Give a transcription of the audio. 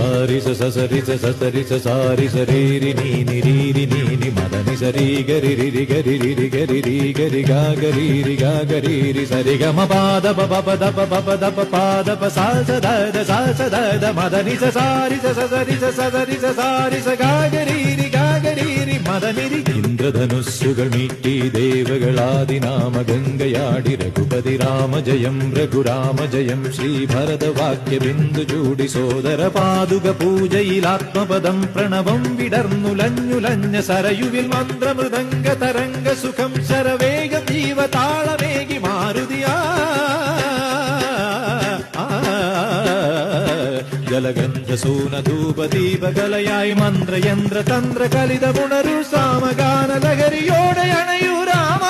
സാരി സസരി സസരി സാരി സരീരി നീരി നീനി മദനി സരി ഗരി രി ഗരി രി ഗരി രി ഗരി ഗാഗരി സരി ഗമ പാദ പപദ പപദ പാദ സദ മദനി സാരി സസരി സസരി സാരി ഗാഗരി മദനി. ഇന്ദ്രധനുസ്സുകൾ മീട്ടി ദേവകളാദിനാമ ഗംഗയാടി രഘുപതി രാമജയം രഘുരാമജയം ശ്രീഭരതവാക്യ ബിന്ദു ചൂടി സോദര പാതുക പൂജയിലാത്മപദം പ്രണവം വിടർന്നുലഞ്ഞുലഞ്ഞ സരയുവിൽ മന്ത്രമൃദംഗ തരംഗ സുഖം ശരവേഗ ജീവതാളമേകി മാരുതിയാ ജലഗന്ധ സൂനധൂപദീപകലയായി മന്ത്രയന്ത്ര തന്ത്ര കലിത പുണരു സാമഗാന ലഹരിയോടെ അണയൂ രാമ.